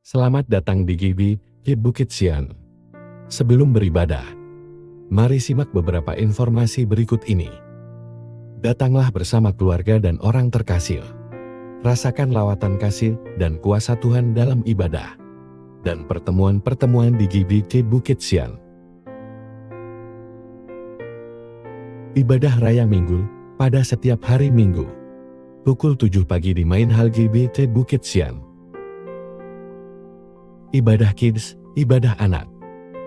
Selamat datang di GBI Bukit Sian. Sebelum beribadah, mari simak beberapa informasi berikut ini. Datanglah bersama keluarga dan orang terkasih. Rasakan lawatan kasih dan kuasa Tuhan dalam ibadah dan pertemuan-pertemuan di GBI Bukit Sian. Ibadah Raya Minggu pada setiap hari Minggu. Pukul 7 pagi di Main Hall GBI Bukit Sian. Ibadah Kids, ibadah anak.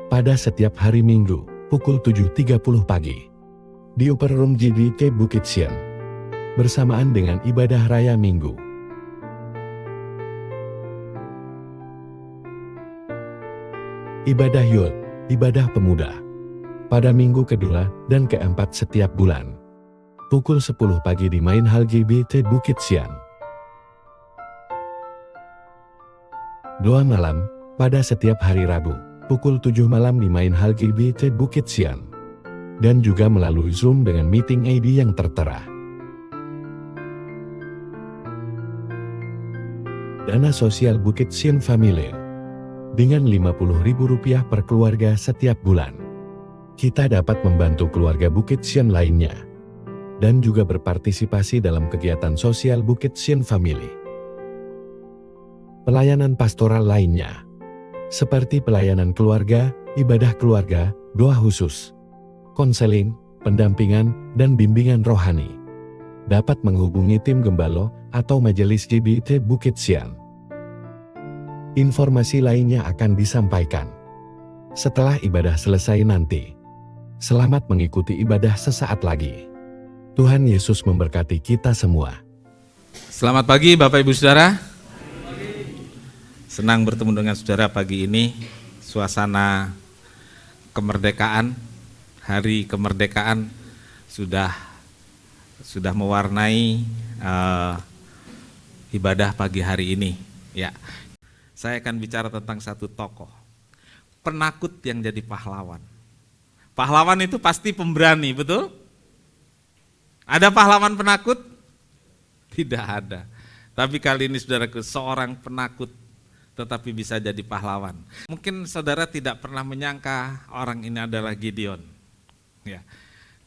Pada setiap hari Minggu, pukul 7.30 pagi. Di Upper Room GBI Bukit Sian. Bersamaan dengan ibadah Raya Minggu. Ibadah Youth, ibadah pemuda. Pada minggu kedua dan keempat setiap bulan. Pukul 10 pagi di Main Hall GBI Bukit Sian. Doa malam, pada setiap hari Rabu, pukul 7 malam di Main Hall GBI Bukit Sian. Dan juga melalui Zoom dengan meeting ID yang tertera. Dana sosial Bukit Sian Family. Dengan Rp50.000 per keluarga setiap bulan. Kita dapat membantu keluarga Bukit Sian lainnya. Dan juga berpartisipasi dalam kegiatan sosial Bukit Sian Family. Pelayanan pastoral lainnya, seperti pelayanan keluarga, ibadah keluarga, doa khusus, konseling, pendampingan, dan bimbingan rohani. Dapat menghubungi tim Gembalo atau Majelis GBI Bukit Sian. Informasi lainnya akan disampaikan setelah ibadah selesai nanti. Selamat mengikuti ibadah sesaat lagi. Tuhan Yesus memberkati kita semua. Selamat pagi Bapak Ibu Saudara. Senang bertemu dengan saudara pagi ini. Suasana kemerdekaan, hari kemerdekaan sudah mewarnai ibadah pagi hari ini. Ya, saya akan bicara tentang satu tokoh penakut yang jadi pahlawan. Pahlawan itu pasti pemberani, betul? Ada pahlawan penakut? Tidak ada. Tapi kali ini saudaraku, seorang penakut tetapi bisa jadi pahlawan. Mungkin saudara tidak pernah menyangka orang ini adalah Gideon. Ya.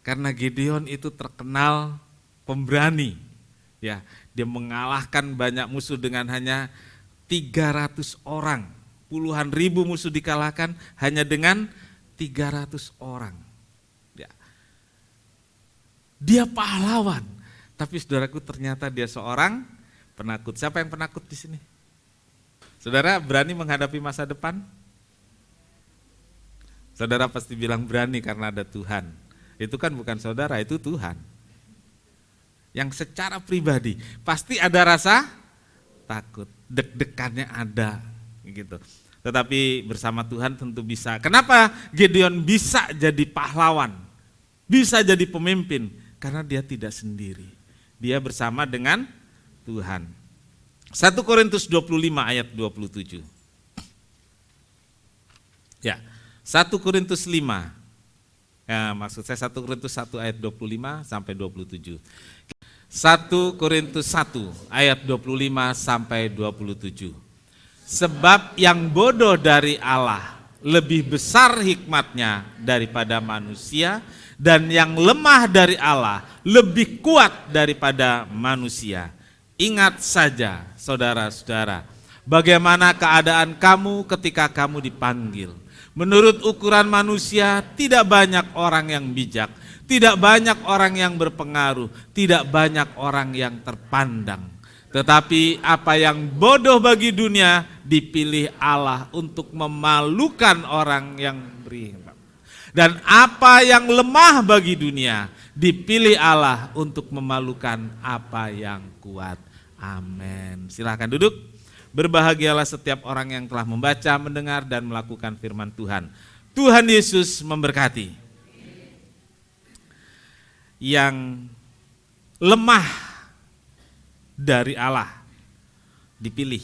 Karena Gideon itu terkenal pemberani. Ya, dia mengalahkan banyak musuh dengan hanya 300 orang. Puluhan ribu musuh dikalahkan hanya dengan 300 orang. Ya. Dia pahlawan, tapi saudaraku ternyata dia seorang penakut. Siapa yang penakut di sini? Saudara berani menghadapi masa depan? Saudara pasti bilang berani karena ada Tuhan. Itu kan bukan saudara, itu Tuhan. Yang secara pribadi pasti ada rasa takut, deg-degannya ada gitu. Tetapi bersama Tuhan tentu bisa. Kenapa Gideon bisa jadi pahlawan? Bisa jadi pemimpin? Karena dia tidak sendiri. Dia bersama dengan Tuhan. 1 Korintus 25 ayat 27. Ya, 1 Korintus 5. Ya, maksud saya 1 Korintus 1 ayat 25 sampai 27. 1 Korintus 1 ayat 25 sampai 27. Sebab yang bodoh dari Allah lebih besar hikmatnya daripada manusia, dan yang lemah dari Allah lebih kuat daripada manusia. Ingat saja, saudara-saudara, bagaimana keadaan kamu ketika kamu dipanggil. Menurut ukuran manusia, tidak banyak orang yang bijak, tidak banyak orang yang berpengaruh, tidak banyak orang yang terpandang. Tetapi apa yang bodoh bagi dunia dipilih Allah untuk memalukan orang yang beriman. Dan apa yang lemah bagi dunia dipilih Allah untuk memalukan apa yang kuat. Amin. Silakan duduk. Berbahagialah setiap orang yang telah membaca, mendengar, dan melakukan firman Tuhan. Tuhan Yesus memberkati. Yang lemah dari Allah dipilih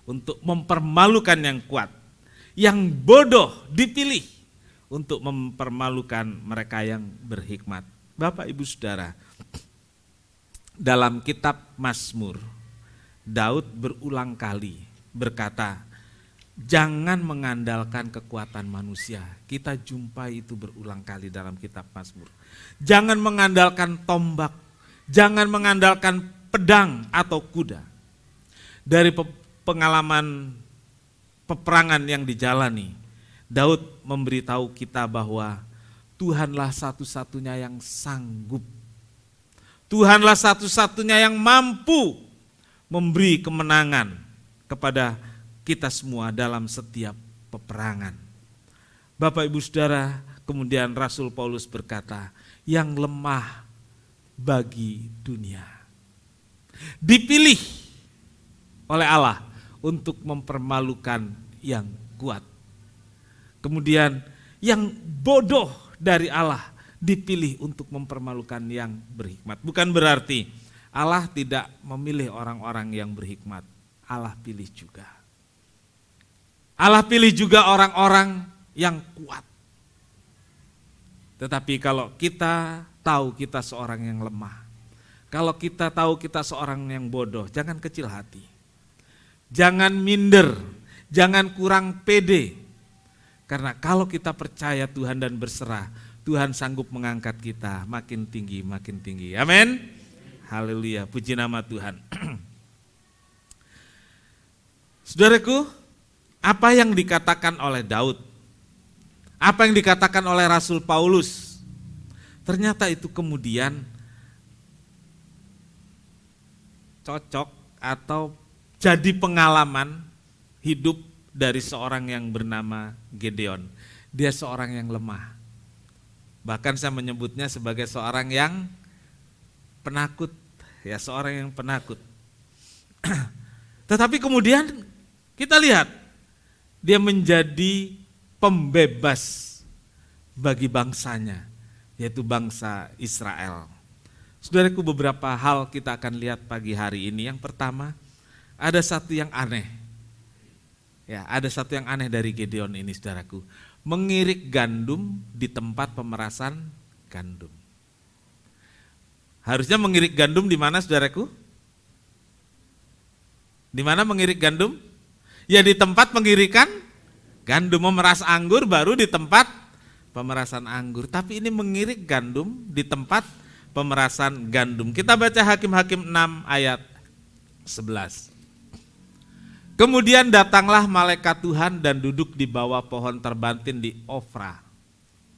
untuk mempermalukan yang kuat. Yang bodoh dipilih untuk mempermalukan mereka yang berhikmat. Bapak Ibu Saudara, dalam kitab Mazmur, Daud berulang kali berkata, Jangan mengandalkan kekuatan manusia. Kita jumpai itu berulang kali dalam kitab Mazmur. Jangan mengandalkan tombak, jangan mengandalkan pedang atau kuda. Dari pengalaman peperangan yang dijalani, Daud memberitahu kita bahwa Tuhanlah satu-satunya yang sanggup. Tuhanlah satu-satunya yang mampu memberi kemenangan kepada kita semua dalam setiap peperangan. Bapak Ibu Saudara, kemudian Rasul Paulus berkata, yang lemah bagi dunia dipilih oleh Allah untuk mempermalukan yang kuat. Kemudian yang bodoh dari Allah dipilih untuk mempermalukan yang berhikmat. Bukan berarti Allah tidak memilih orang-orang yang berhikmat. Allah pilih juga. Allah pilih juga orang-orang yang kuat. Tetapi kalau kita tahu kita seorang yang lemah, kalau kita tahu kita seorang yang bodoh, jangan kecil hati. Jangan minder, jangan kurang pede. Karena kalau kita percaya Tuhan dan berserah, Tuhan sanggup mengangkat kita makin tinggi, makin tinggi. Amin. Haleluya, puji nama Tuhan. Saudaraku, apa yang dikatakan oleh Daud, apa yang dikatakan oleh Rasul Paulus, ternyata itu kemudian cocok atau jadi pengalaman hidup dari seorang yang bernama Gideon. Dia seorang yang lemah. Bahkan saya menyebutnya sebagai seorang yang penakut, ya seorang yang penakut. Tetapi kemudian kita lihat dia menjadi pembebas bagi bangsanya, yaitu bangsa Israel. Saudaraku, beberapa hal kita akan lihat pagi hari ini. Yang pertama, ada satu yang aneh. Ya, ada satu yang aneh dari Gideon ini, saudaraku. Mengirik gandum di tempat pemerasan gandum. Harusnya mengirik gandum di mana, saudaraku? Di mana mengirik gandum? Ya di tempat pengirikan gandum. Memeras anggur baru di tempat pemerasan anggur. Tapi ini mengirik gandum di tempat pemerasan gandum. Kita baca Hakim-Hakim 6 ayat 11. Kemudian datanglah malaikat Tuhan dan duduk di bawah pohon terbantin di Ofra,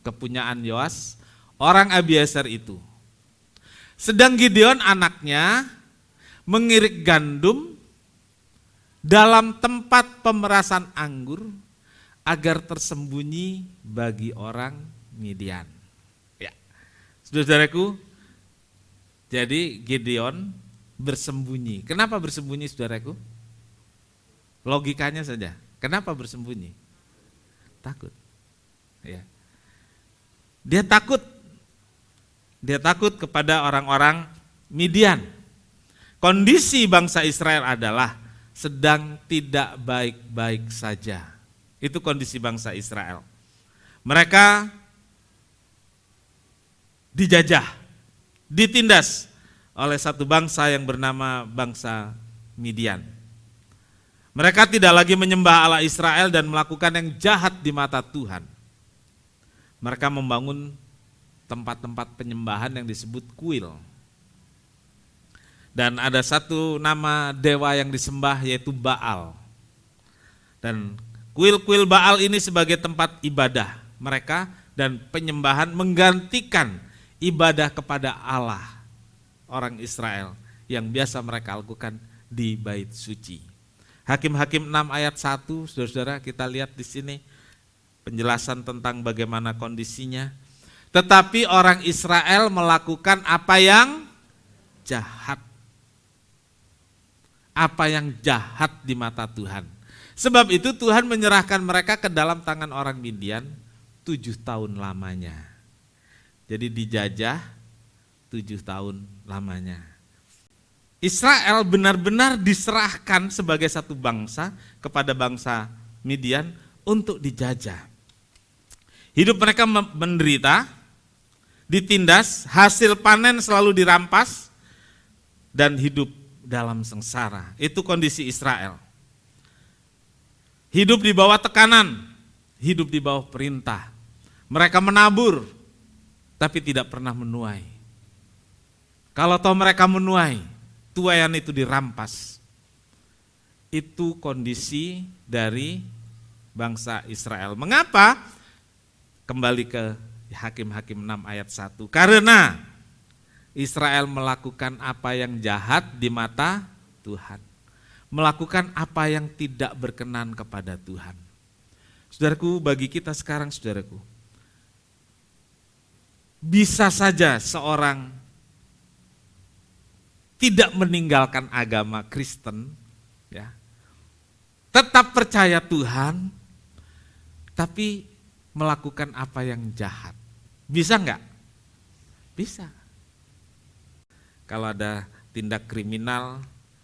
kepunyaan Yoas, orang Abiezer itu. Sedang Gideon anaknya mengirik gandum dalam tempat pemerasan anggur agar tersembunyi bagi orang Midian. Ya, saudaraku, jadi Gideon bersembunyi. Kenapa bersembunyi, saudaraku? Logikanya saja. Kenapa bersembunyi? Takut. Ya. Dia takut. Dia takut kepada orang-orang Midian. Kondisi bangsa Israel adalah sedang tidak baik-baik saja. Itu kondisi bangsa Israel. Mereka dijajah, ditindas oleh satu bangsa yang bernama bangsa Midian. Mereka tidak lagi menyembah Allah Israel dan melakukan yang jahat di mata Tuhan. Mereka membangun tempat-tempat penyembahan yang disebut kuil. Dan ada satu nama dewa yang disembah yaitu Baal. Dan kuil-kuil Baal ini sebagai tempat ibadah mereka dan penyembahan menggantikan ibadah kepada Allah orang Israel yang biasa mereka lakukan di bait suci. Hakim-Hakim 6 ayat 1, saudara-saudara, kita lihat di sini penjelasan tentang bagaimana kondisinya. Tetapi orang Israel melakukan apa yang jahat. Apa yang jahat di mata Tuhan. Sebab itu Tuhan menyerahkan mereka ke dalam tangan orang Midian 7 tahun lamanya. Jadi dijajah 7 tahun lamanya. Israel benar-benar diserahkan sebagai satu bangsa kepada bangsa Midian untuk dijajah. Hidup mereka menderita, ditindas, hasil panen selalu dirampas, dan hidup dalam sengsara. Itu kondisi Israel. hidup di bawah tekanan, hidup di bawah perintah. Mereka menabur, tapi tidak pernah menuai. Kalau toh mereka menuai, tuaian itu dirampas. Itu kondisi dari bangsa Israel. Mengapa? Kembali ke Hakim-Hakim 6 ayat 1. Karena Israel melakukan apa yang jahat di mata Tuhan. Melakukan apa yang tidak berkenan kepada Tuhan. Saudaraku, bagi kita sekarang, saudaraku, bisa saja seorang tidak meninggalkan agama Kristen, ya, tetap percaya Tuhan, tapi melakukan apa yang jahat. Bisa enggak? Bisa. Kalau ada tindak kriminal,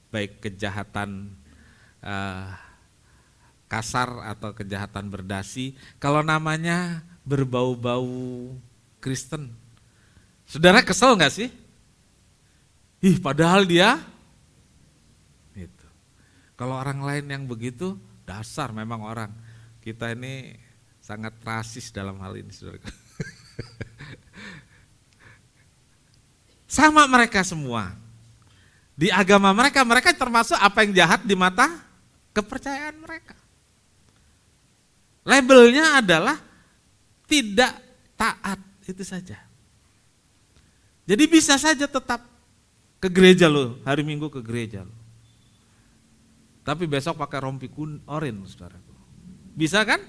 baik kejahatan kasar atau kejahatan berdasi, kalau namanya berbau-bau Kristen, saudara kesel enggak sih? Padahal dia itu. Kalau orang lain yang begitu, dasar memang orang. Kita ini sangat rasis dalam hal ini, saudara. Sama mereka semua. Di agama mereka, mereka termasuk apa yang jahat di mata kepercayaan mereka. Labelnya adalah tidak taat, itu saja. Jadi bisa saja tetap ke gereja loh, hari Minggu ke gereja loh. Tapi besok pakai rompi oranye, saudaraku. Bisa kan?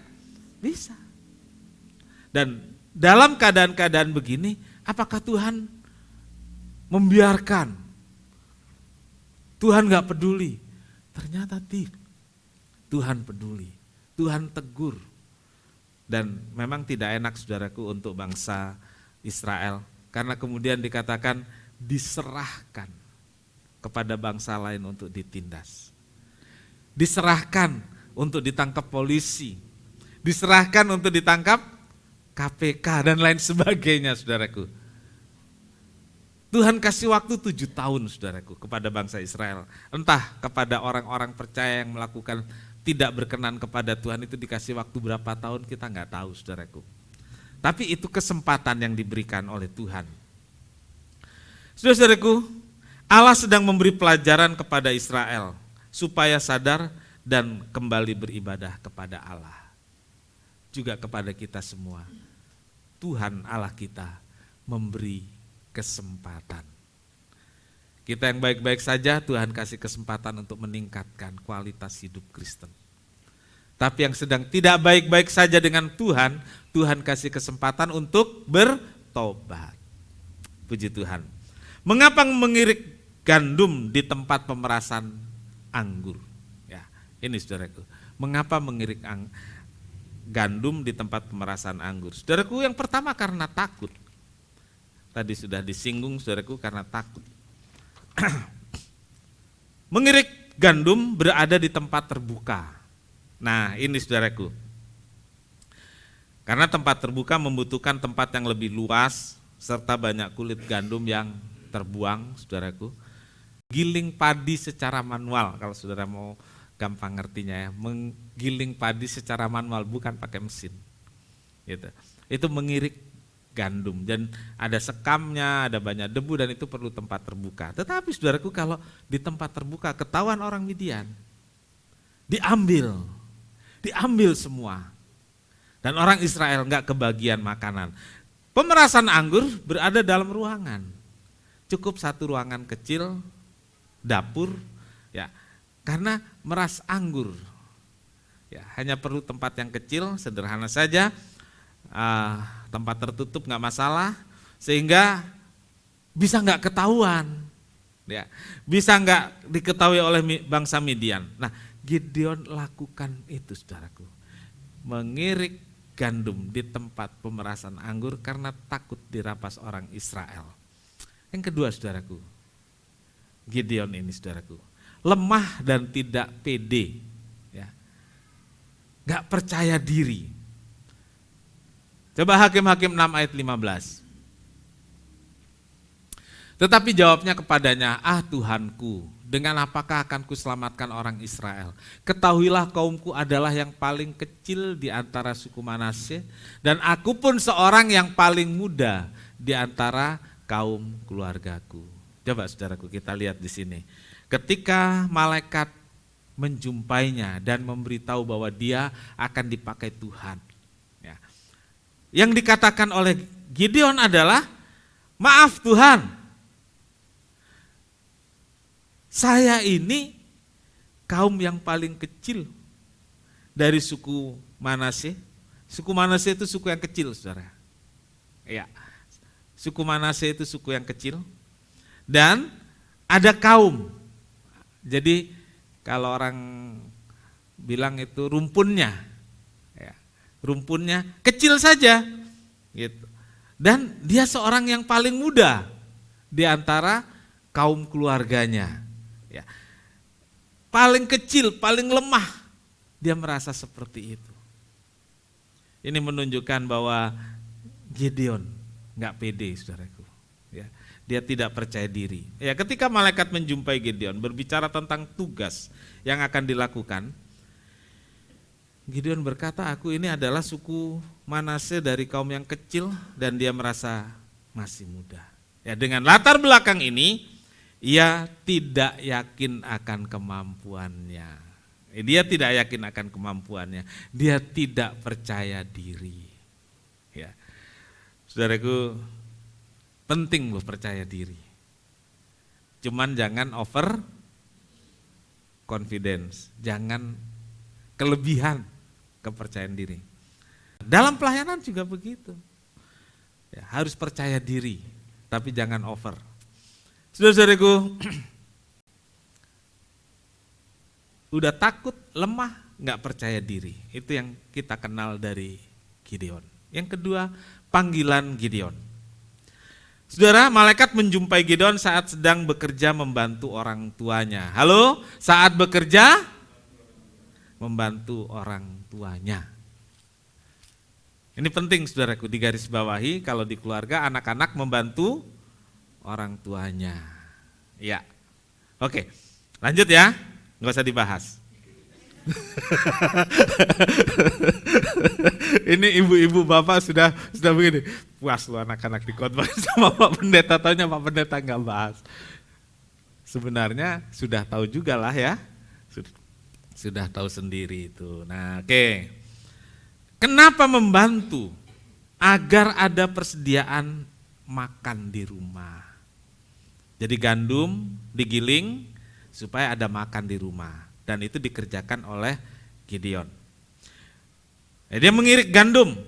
Bisa. Dan dalam keadaan-keadaan begini, apakah Tuhan membiarkan? Tuhan gak peduli? Ternyata tidak. Tuhan peduli. Tuhan tegur. Dan memang tidak enak, saudaraku, untuk bangsa Israel. Karena kemudian dikatakan diserahkan kepada bangsa lain untuk ditindas. Diserahkan untuk ditangkap polisi. Diserahkan untuk ditangkap KPK dan lain sebagainya, saudaraku. Tuhan kasih waktu 7 tahun, saudaraku, kepada bangsa Israel. Entah kepada orang-orang percaya yang melakukan tidak berkenan kepada Tuhan itu dikasih waktu berapa tahun, kita nggak tahu, saudaraku. Tapi itu kesempatan yang diberikan oleh Tuhan. Saudara-saudaraku, Allah sedang memberi pelajaran kepada Israel supaya sadar dan kembali beribadah kepada Allah. Juga kepada kita semua. Tuhan Allah kita memberi kesempatan. Kita yang baik-baik saja, Tuhan kasih kesempatan untuk meningkatkan kualitas hidup Kristen. Tapi yang sedang tidak baik-baik saja dengan Tuhan, Tuhan kasih kesempatan untuk bertobat. Puji Tuhan. Mengapa mengirik gandum di tempat pemerasan anggur? Ya, ini saudaraku. Mengapa mengirik gandum di tempat pemerasan anggur? Saudaraku, yang pertama karena takut. Tadi sudah disinggung, saudaraku, karena takut. Mengirik gandum berada di tempat terbuka. Nah, ini saudaraku. Karena tempat terbuka membutuhkan tempat yang lebih luas serta banyak kulit gandum yang terbuang, saudaraku. Giling padi secara manual, kalau saudara mau gampang ngertinya ya, menggiling padi secara manual, bukan pakai mesin. Gitu. Itu mengirik gandum dan ada sekamnya, ada banyak debu dan itu perlu tempat terbuka. Tetapi saudaraku, kalau di tempat terbuka ketahuan orang Midian, diambil semua. Dan orang Israel enggak kebagian makanan. Pemerasan anggur berada dalam ruangan. Cukup satu ruangan kecil, dapur, ya, karena meras anggur. Ya, hanya perlu tempat yang kecil, sederhana saja, tempat tertutup nggak masalah, sehingga bisa nggak ketahuan, ya, bisa nggak diketahui oleh bangsa Midian. Nah, Gideon lakukan itu, saudaraku, mengirik gandum di tempat pemerasan anggur karena takut dirampas orang Israel. Yang kedua, saudaraku, Gideon ini, saudaraku, lemah dan tidak pede, ya, nggak percaya diri. Coba Hakim-Hakim 6 ayat 15. Tetapi jawabnya kepadanya, Tuhanku, dengan apakah akan kuselamatkan orang Israel? Ketahuilah kaumku adalah yang paling kecil di antara suku Manasye, dan aku pun seorang yang paling muda di antara kaum keluargaku. Coba saudaraku kita lihat di sini. Ketika malaikat menjumpainya dan memberitahu bahwa dia akan dipakai Tuhan. Ya. Yang dikatakan oleh Gideon adalah, maaf Tuhan, saya ini kaum yang paling kecil dari suku Manasye. Suku Manasye itu suku yang kecil, saudara. Ya, suku Manasye itu suku yang kecil. Dan ada kaum. Jadi kalau orang bilang itu rumpunnya, ya, rumpunnya kecil saja, gitu. Dan dia seorang yang paling muda di antara kaum keluarganya. Ya. Paling kecil, paling lemah, dia merasa seperti itu. Ini menunjukkan bahwa Gideon nggak pede, saudaraku. Ya, dia tidak percaya diri. Ya, ketika malaikat menjumpai Gideon berbicara tentang tugas yang akan dilakukan, Gideon berkata, aku ini adalah suku Manasye dari kaum yang kecil dan dia merasa masih muda. Ya, dengan latar belakang ini, ia tidak yakin akan kemampuannya. Dia tidak yakin akan kemampuannya. Dia tidak percaya diri. Ya. Saudaraku, penting loh percaya diri. Cuman jangan over confidence, jangan kelebihan kepercayaan diri. Dalam pelayanan juga begitu. Ya, harus percaya diri, tapi jangan over. Saudara-saudaraku, udah takut, lemah, nggak percaya diri. Itu yang kita kenal dari Gideon. Yang kedua, panggilan Gideon. Saudara, malaikat menjumpai Gideon saat sedang bekerja membantu orang tuanya. Halo, saat bekerja membantu orang tuanya. Ini penting saudaraku, digarisbawahi kalau di keluarga anak-anak membantu orang tuanya. Ya, oke, lanjut ya, nggak usah dibahas. Ini ibu-ibu bapak sudah begini, puas lu anak-anak di khotbah sama Pak Pendeta, taunya Pak Pendeta nggak bahas. Sebenarnya sudah tahu juga lah ya, sudah tahu sendiri itu. Nah, oke. Kenapa membantu? Agar ada persediaan makan di rumah. Jadi gandum digiling supaya ada makan di rumah. Dan itu dikerjakan oleh Gideon. Dia mengirik gandum,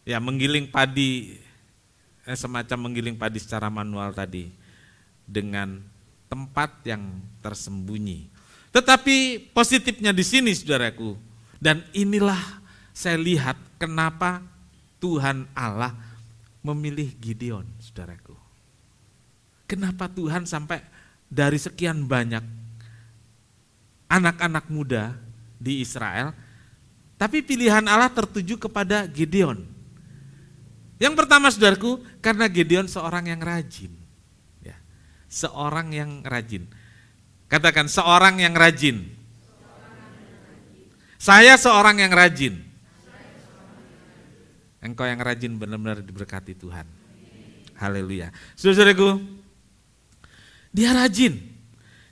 ya menggiling padi, semacam menggiling padi secara manual tadi, dengan tempat yang tersembunyi. Tetapi positifnya di sini saudaraku, dan inilah saya lihat kenapa Tuhan Allah memilih Gideon, saudaraku. Kenapa Tuhan sampai dari sekian banyak anak-anak muda di Israel, tapi pilihan Allah tertuju kepada Gideon. Yang pertama saudaraku, karena Gideon seorang yang rajin. Ya, seorang yang rajin. Katakan, seorang yang rajin. Saya seorang yang rajin. Engkau yang rajin benar-benar diberkati Tuhan. Haleluya. Saudaraku, dia rajin.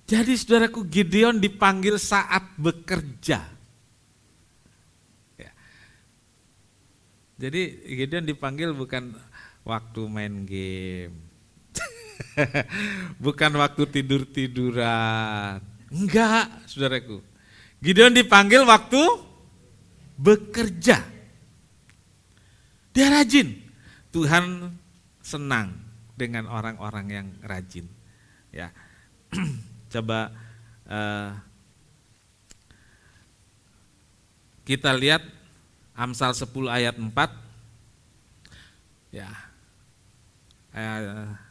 Jadi saudaraku, Gideon dipanggil saat bekerja. Ya. Jadi Gideon dipanggil bukan waktu main game. Bukan waktu tidur-tiduran. Enggak, saudaraku. Gideon dipanggil waktu bekerja. Dia rajin. Tuhan senang dengan orang-orang yang rajin. Ya, coba kita lihat Amsal 10 ayat 4. Ya,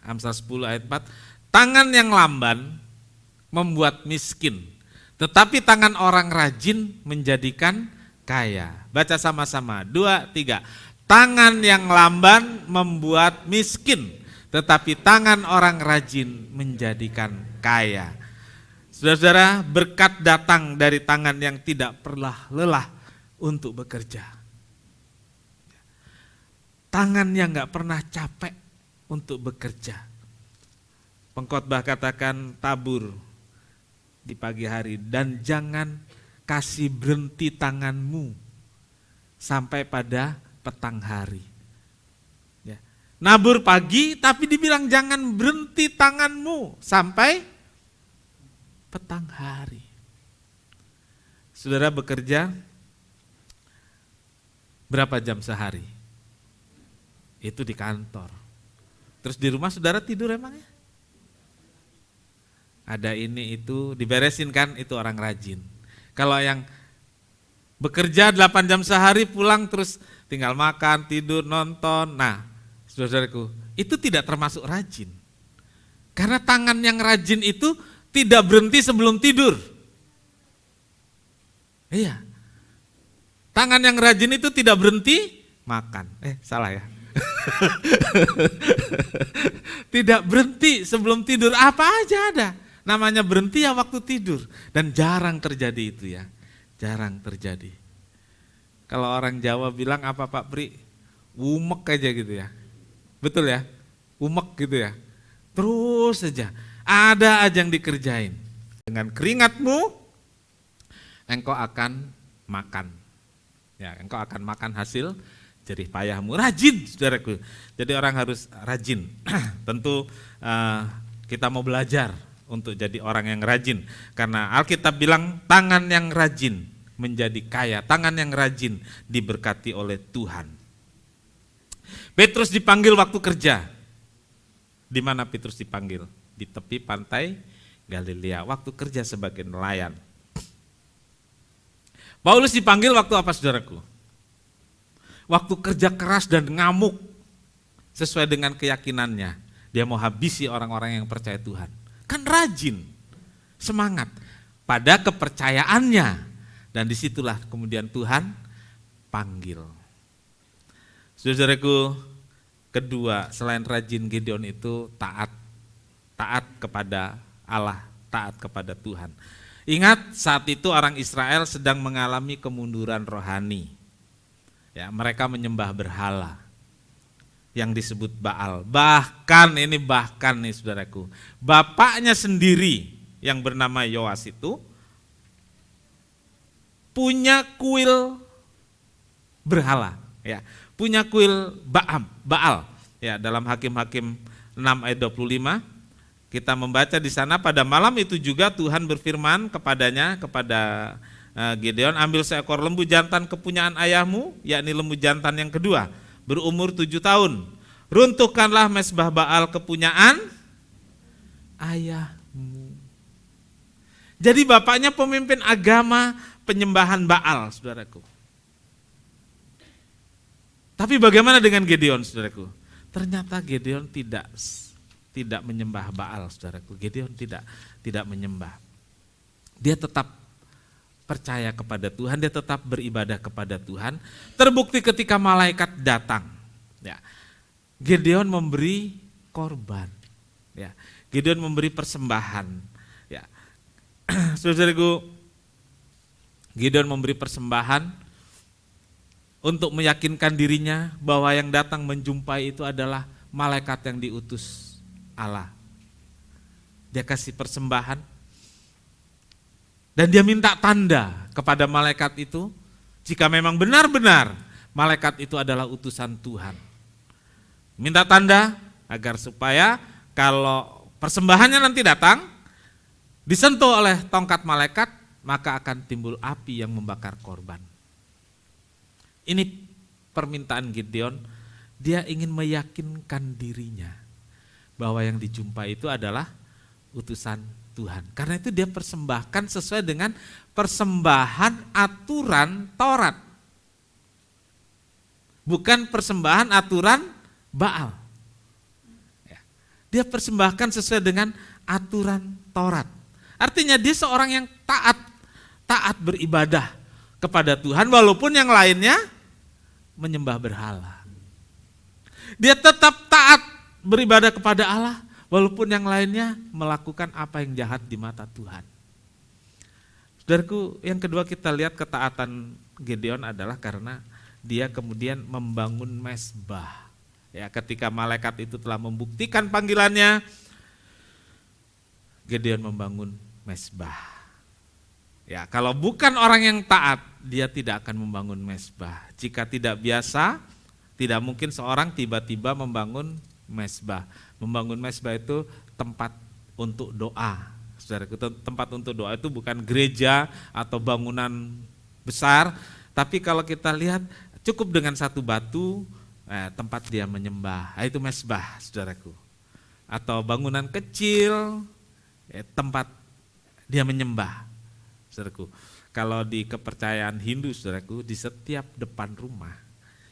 Amsal 10 ayat 4. Tangan yang lamban membuat miskin, tetapi tangan orang rajin menjadikan kaya. Baca sama-sama, 2, 3. Tangan yang lamban membuat miskin, tetapi tangan orang rajin menjadikan kaya. Saudara-saudara, berkat datang dari tangan yang tidak pernah lelah untuk bekerja. Tangan yang gak pernah capek untuk bekerja. Pengkhotbah katakan tabur di pagi hari dan jangan kasih berhenti tanganmu sampai pada petang hari. Ya. Nabur pagi tapi dibilang jangan berhenti tanganmu sampai petang hari. Saudara bekerja berapa jam sehari? Itu di kantor. Terus di rumah saudara tidur emangnya? Ada ini itu diberesin kan, itu orang rajin. Kalau yang bekerja 8 jam sehari pulang terus tinggal makan, tidur, nonton. Nah, saudaraku, itu tidak termasuk rajin. Karena tangan yang rajin itu tidak berhenti sebelum tidur. Iya. Tangan yang rajin itu tidak berhenti makan. Salah ya. Tidak berhenti sebelum tidur, apa aja ada. Namanya berhenti ya waktu tidur. Dan jarang terjadi itu ya. Jarang terjadi. Kalau orang Jawa bilang apa Pak Pri? Umek aja gitu ya. Betul ya? Umek gitu ya. Terus saja. Ada aja yang dikerjain. Dengan keringatmu, engkau akan makan. Ya, engkau akan makan hasil jerih payahmu. Rajin, saudaraku. Jadi orang harus rajin. Tentu kita mau belajar untuk jadi orang yang rajin. Karena Alkitab bilang tangan yang rajin menjadi kaya. Tangan yang rajin diberkati oleh Tuhan. Petrus dipanggil waktu kerja. Di mana Petrus dipanggil? Di tepi pantai Galilea, waktu kerja sebagai nelayan. Paulus dipanggil waktu apa saudaraku? Waktu kerja keras dan ngamuk sesuai dengan keyakinannya. Dia mau habisi orang-orang yang percaya Tuhan. Kan rajin, semangat pada kepercayaannya. Dan disitulah kemudian Tuhan panggil. Saudaraku, kedua selain rajin, Gideon itu taat kepada Allah, taat kepada Tuhan. Ingat saat itu orang Israel sedang mengalami kemunduran rohani. Ya, mereka menyembah berhala yang disebut Baal. Bahkan nih saudaraku, bapaknya sendiri yang bernama Yoas itu punya kuil berhala, ya, punya kuil Baal. Ya, dalam Hakim-Hakim 6 ayat 25 kita membaca di sana, pada malam itu juga Tuhan berfirman kepada Gideon, ambil seekor lembu jantan kepunyaan ayahmu, yakni lembu jantan yang kedua, berumur 7 tahun. Runtuhkanlah mezbah Baal kepunyaan ayahmu. Jadi bapaknya pemimpin agama penyembahan Baal, saudaraku. Tapi bagaimana dengan Gideon, saudaraku? Ternyata Gideon tidak menyembah Baal, saudaraku. Gideon tidak menyembah. Dia tetap percaya kepada Tuhan, dia tetap beribadah kepada Tuhan. Terbukti ketika malaikat datang. Ya. Gideon memberi korban. Ya. Gideon memberi persembahan. Ya. Saudaraku, Gideon memberi persembahan untuk meyakinkan dirinya bahwa yang datang menjumpai itu adalah malaikat yang diutus Allah. Dia kasih persembahan dan dia minta tanda kepada malaikat itu jika memang benar-benar malaikat itu adalah utusan Tuhan. Minta tanda agar supaya kalau persembahannya nanti datang disentuh oleh tongkat malaikat, maka akan timbul api yang membakar korban. Ini permintaan Gideon, dia ingin meyakinkan dirinya bahwa yang dijumpai itu adalah utusan Tuhan. Karena itu dia persembahkan sesuai dengan persembahan aturan Taurat. Bukan persembahan aturan Baal. Dia persembahkan sesuai dengan aturan Taurat. Artinya dia seorang yang taat beribadah kepada Tuhan walaupun yang lainnya menyembah berhala. Dia tetap taat beribadah kepada Allah walaupun yang lainnya melakukan apa yang jahat di mata Tuhan. Saudaraku, yang kedua kita lihat ketaatan Gideon adalah karena dia kemudian membangun mezbah. Ya, ketika malaikat itu telah membuktikan panggilannya, Gideon membangun mezbah. Ya, kalau bukan orang yang taat, dia tidak akan membangun mezbah. Jika tidak biasa, tidak mungkin seorang tiba-tiba membangun mezbah. Membangun mezbah itu tempat untuk doa. Saudara, tempat untuk doa itu bukan gereja atau bangunan besar, tapi kalau kita lihat cukup dengan satu batu, tempat dia menyembah, itu mezbah, saudaraku. Atau bangunan kecil, tempat dia menyembah, saudaraku. Kalau di kepercayaan Hindu, saudaraku, di setiap depan rumah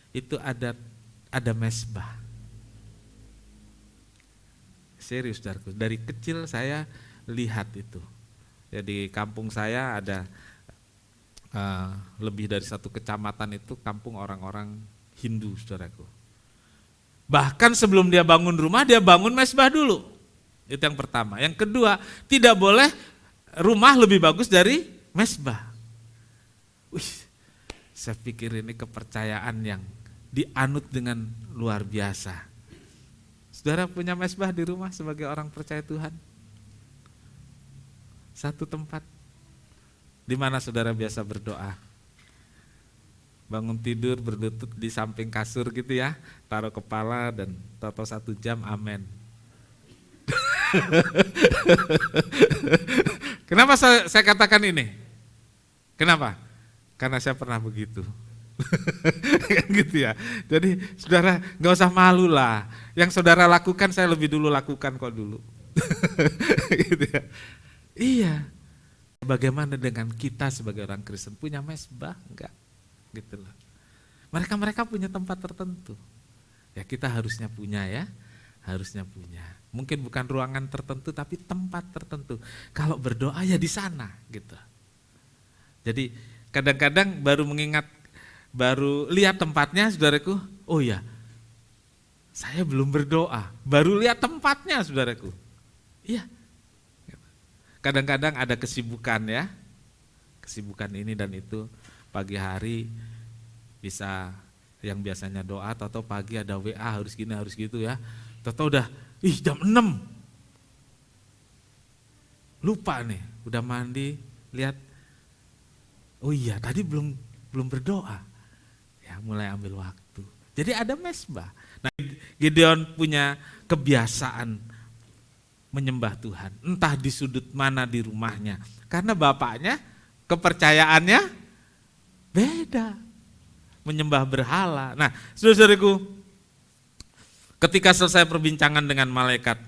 itu ada mezbah. Serius, saudaraku. Dari kecil saya lihat itu. Ya, di kampung saya ada lebih dari satu kecamatan itu kampung orang-orang Hindu, saudaraku. Bahkan sebelum dia bangun rumah, dia bangun mezbah dulu. Itu yang pertama. Yang kedua, tidak boleh rumah lebih bagus dari mezbah. Wih, saya pikir ini kepercayaan yang dianut dengan luar biasa. Saudara punya mezbah di rumah sebagai orang percaya Tuhan? Satu tempat di mana saudara biasa berdoa. Bangun tidur berlutut di samping kasur gitu ya, taruh kepala dan tahu 1 jam amen. Kenapa saya katakan ini? Kenapa? Karena saya pernah begitu. Gitu ya. Jadi saudara nggak usah malu lah. Yang saudara lakukan saya lebih dulu lakukan kok dulu. Gitu ya. Iya. Bagaimana dengan kita sebagai orang Kristen, punya mezbah enggak? Gitu loh. Mereka punya tempat tertentu. Ya kita harusnya punya ya. Harusnya punya. Mungkin bukan ruangan tertentu tapi tempat tertentu. Kalau berdoa ya di sana gitu. Jadi kadang-kadang baru lihat tempatnya, saudaraku, oh ya, saya belum berdoa, baru lihat tempatnya, saudaraku. Iya. Kadang-kadang ada kesibukan ya, kesibukan ini dan itu, pagi hari bisa yang biasanya doa, atau pagi ada WA harus gini harus gitu ya, atau udah jam 6, lupa nih, udah mandi, lihat, oh iya tadi belum berdoa, ya mulai ambil waktu. Jadi ada mezbah. Nah, Gideon punya kebiasaan menyembah Tuhan, entah di sudut mana di rumahnya, karena bapaknya kepercayaannya beda, menyembah berhala. Nah, saudara-saudariku, ketika selesai perbincangan dengan malaikat,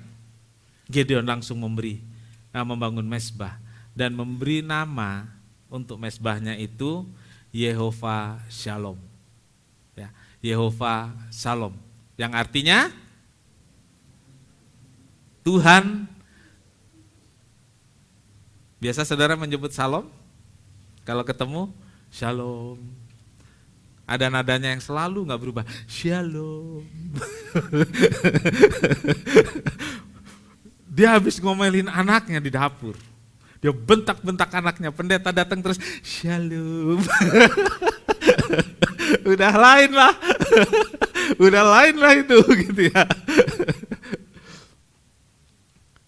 Gideon langsung membangun mezbah dan memberi nama untuk mezbahnya itu Yehovah Shalom. Ya, Yehovah Shalom, yang artinya Tuhan. Biasa saudara menyebut Shalom, kalau ketemu Shalom. Ada nadanya yang selalu nggak berubah, Shalom. Dia habis ngomelin anaknya di dapur, dia bentak-bentak anaknya, pendeta datang terus Shalom. Udah lain lah itu gitu ya.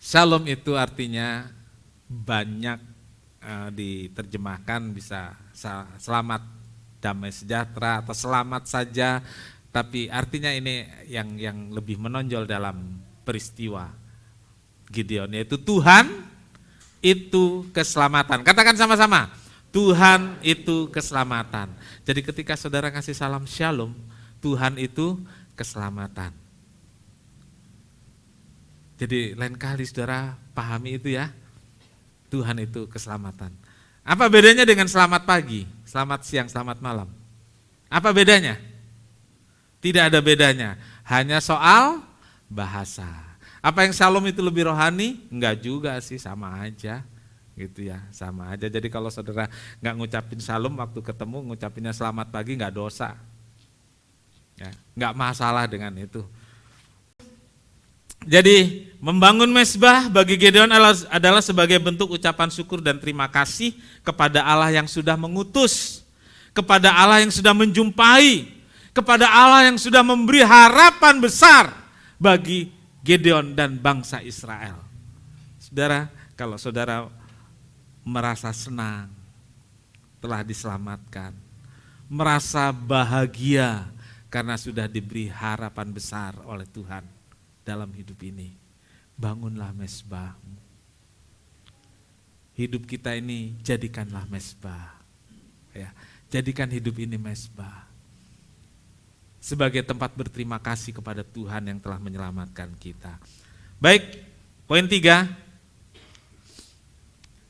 Shalom itu artinya banyak diterjemahkan bisa selamat, damai sejahtera atau selamat saja, tapi artinya ini yang lebih menonjol dalam peristiwa Gideon, yaitu Tuhan itu keselamatan. Katakan sama-sama, Tuhan itu keselamatan. Jadi ketika saudara kasih salam Shalom, Tuhan itu keselamatan. Jadi lain kali saudara pahami itu ya, Tuhan itu keselamatan. Apa bedanya dengan selamat pagi, selamat siang, selamat malam? Apa bedanya? Tidak ada bedanya, hanya soal bahasa. Apa yang Shalom itu lebih rohani? Enggak juga sih, sama aja gitu ya, sama aja. Jadi kalau saudara nggak ngucapin Shalom waktu ketemu, ngucapinnya selamat pagi nggak dosa, ya, nggak masalah dengan itu. Jadi membangun mezbah bagi Gideon adalah sebagai bentuk ucapan syukur dan terima kasih kepada Allah yang sudah mengutus, kepada Allah yang sudah menjumpai, kepada Allah yang sudah memberi harapan besar bagi Gideon dan bangsa Israel. Saudara, kalau saudara merasa senang telah diselamatkan, merasa bahagia karena sudah diberi harapan besar oleh Tuhan dalam hidup ini, bangunlah mezbahmu. Hidup kita ini jadikanlah mezbah. Ya, jadikan hidup ini mezbah sebagai tempat berterima kasih kepada Tuhan yang telah menyelamatkan kita. Baik, poin 3.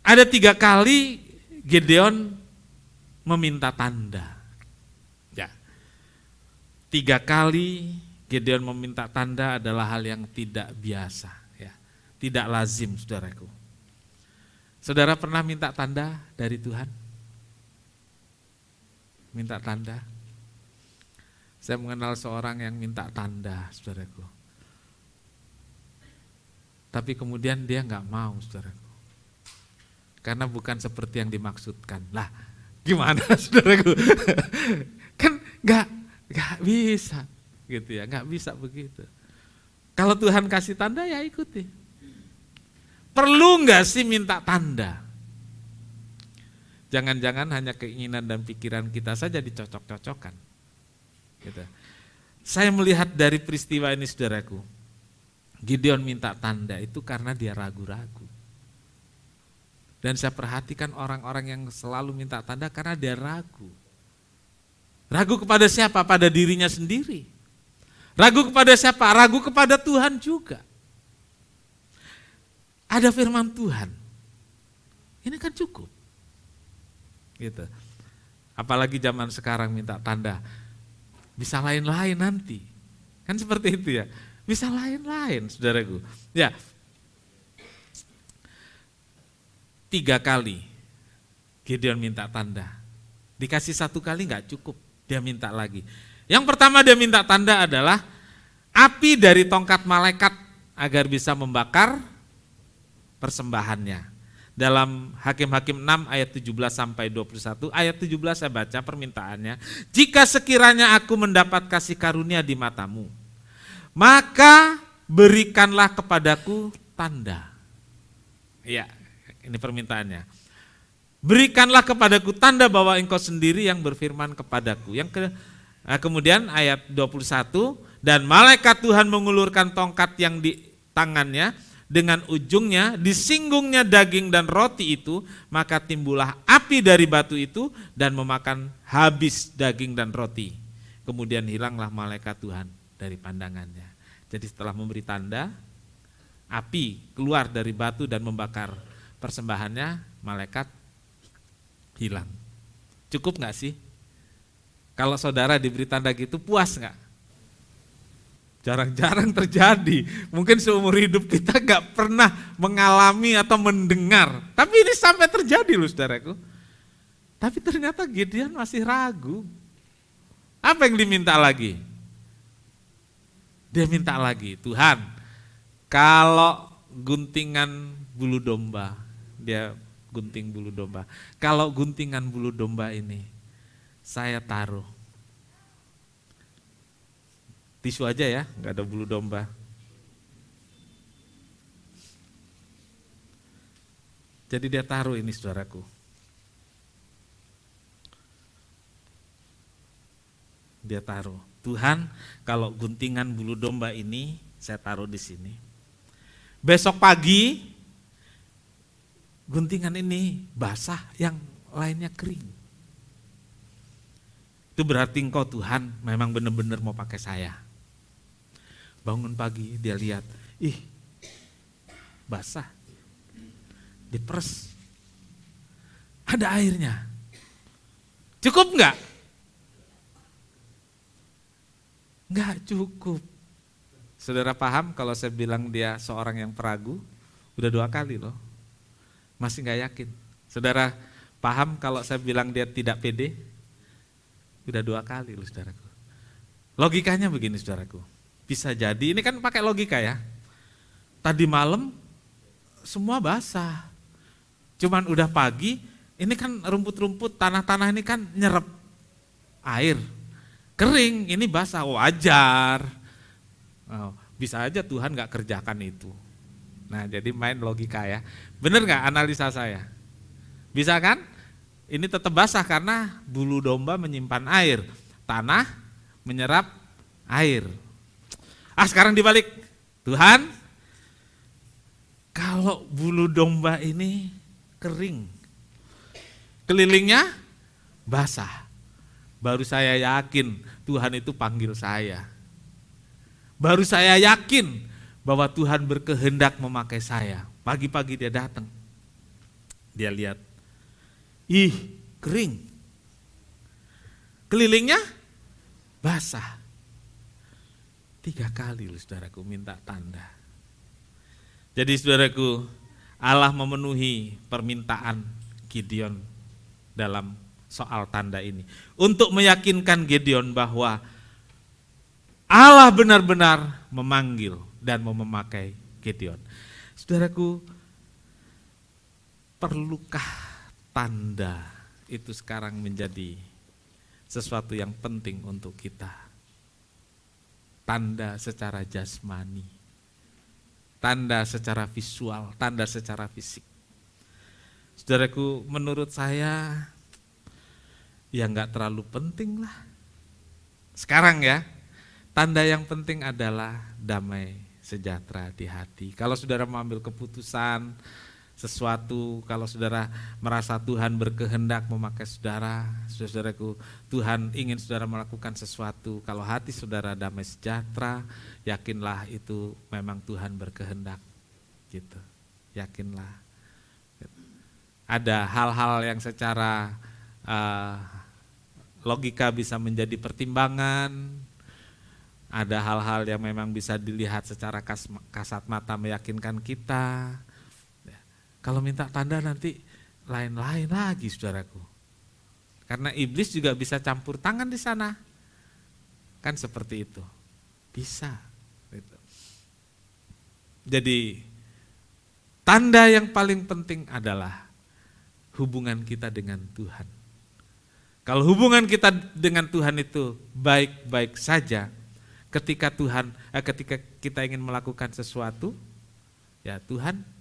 Ada 3 kali Gideon meminta tanda. Ya, 3 kali Gideon meminta tanda adalah hal yang tidak biasa, ya, tidak lazim, saudaraku. Saudara pernah minta tanda dari Tuhan? Minta tanda? Saya mengenal seorang yang minta tanda, saudaraku. Tapi kemudian dia nggak mau, saudaraku. Karena bukan seperti yang dimaksudkan. Lah, gimana, saudaraku? Kan nggak bisa. Gitu ya, nggak bisa begitu. Kalau Tuhan kasih tanda ya ikuti. Perlu nggak sih minta tanda? Jangan-jangan hanya keinginan dan pikiran kita saja dicocok-cocokkan. Gitu. Saya melihat dari peristiwa ini, saudaraku, Gideon minta tanda itu karena dia ragu-ragu. Dan saya perhatikan orang-orang yang selalu minta tanda karena dia ragu. Ragu kepada siapa? Pada dirinya sendiri. Ragu kepada siapa? Ragu kepada Tuhan juga. Ada firman Tuhan. Ini kan cukup. Gitu. Apalagi zaman sekarang minta tanda. Bisa lain-lain nanti. Kan seperti itu ya. Bisa lain-lain, saudaraku. Ya. 3 kali Gideon minta tanda. Dikasih 1 kali enggak cukup. Dia minta lagi. Yang pertama dia minta tanda adalah api dari tongkat malaikat agar bisa membakar persembahannya. Dalam Hakim-Hakim 6 ayat 17 sampai 21, ayat 17 saya baca permintaannya. Jika sekiranya aku mendapat kasih karunia di matamu, maka berikanlah kepadaku tanda. Ya, ini permintaannya. Berikanlah kepadaku tanda bahwa engkau sendiri yang berfirman kepadaku. Kemudian ayat 21, dan malaikat Tuhan mengulurkan tongkat yang di tangannya, dengan ujungnya disinggungnya daging dan roti itu, maka timbullah api dari batu itu dan memakan habis daging dan roti. Kemudian hilanglah malaikat Tuhan dari pandangannya. Jadi setelah memberi tanda, api keluar dari batu dan membakar persembahannya, malaikat hilang. Cukup gak sih? Kalau saudara diberi tanda gitu, puas gak? Jarang-jarang terjadi. Mungkin seumur hidup kita gak pernah mengalami atau mendengar. Tapi ini sampai terjadi loh, saudaraku. Tapi ternyata Gideon masih ragu. Apa yang diminta lagi? Dia minta lagi, Tuhan, kalau guntingan bulu domba, dia gunting bulu domba. Kalau guntingan bulu domba ini saya taruh, tisu aja ya, nggak ada bulu domba. Jadi dia taruh ini, saudaraku. Dia taruh, Tuhan, kalau guntingan bulu domba ini saya taruh di sini. Besok pagi guntingan ini basah, yang lainnya kering. Itu berarti engkau Tuhan memang benar-benar mau pakai saya. Bangun pagi dia lihat, ih basah, diperes, ada airnya. Cukup enggak? Enggak cukup. Saudara paham kalau saya bilang dia seorang yang peragu? Udah 2 kali loh, masih enggak yakin. Saudara paham kalau saya bilang dia tidak pede? Udah 2 kali loh, saudaraku. Logikanya begini, saudaraku. Bisa jadi, ini kan pakai logika ya. tadi malam semua basah. Cuman udah pagi, ini kan rumput-rumput, tanah-tanah ini kan nyerap air. Kering, ini basah, wajar. Bisa aja Tuhan gak kerjakan itu. Nah jadi main logika ya. Bener gak analisa saya? Bisa kan? Ini tetap basah karena bulu domba menyimpan air. Tanah menyerap air. Sekarang dibalik. Tuhan, kalau bulu domba ini kering, kelilingnya basah, baru saya yakin Tuhan itu panggil saya. Baru saya yakin bahwa Tuhan berkehendak memakai saya. Pagi-pagi dia datang, dia lihat, kering, kelilingnya basah. 3 kali loh saudaraku minta tanda. Jadi saudaraku, Allah memenuhi permintaan Gideon dalam soal tanda ini. Untuk meyakinkan Gideon bahwa Allah benar-benar memanggil dan mau memakai Gideon. Saudaraku, perlukah tanda itu sekarang menjadi sesuatu yang penting untuk kita? Tanda secara jasmani, tanda secara visual, tanda secara fisik. Saudaraku, menurut saya ya enggak terlalu penting lah. Sekarang ya, tanda yang penting adalah damai sejahtera di hati. Kalau saudara mengambil keputusan sesuatu, kalau saudara merasa Tuhan berkehendak memakai saudara, saudaraku, Tuhan ingin saudara melakukan sesuatu, kalau hati saudara damai sejahtera, yakinlah itu memang Tuhan berkehendak, gitu. Yakinlah. Ada hal-hal yang secara logika bisa menjadi pertimbangan, ada hal-hal yang memang bisa dilihat secara kasat mata meyakinkan kita. Kalau minta tanda nanti lain-lain lagi saudaraku. Karena iblis juga bisa campur tangan di sana. Kan seperti itu. Bisa. Gitu. Jadi tanda yang paling penting adalah hubungan kita dengan Tuhan. Kalau hubungan kita dengan Tuhan itu baik-baik saja, ketika kita ingin melakukan sesuatu, ya Tuhan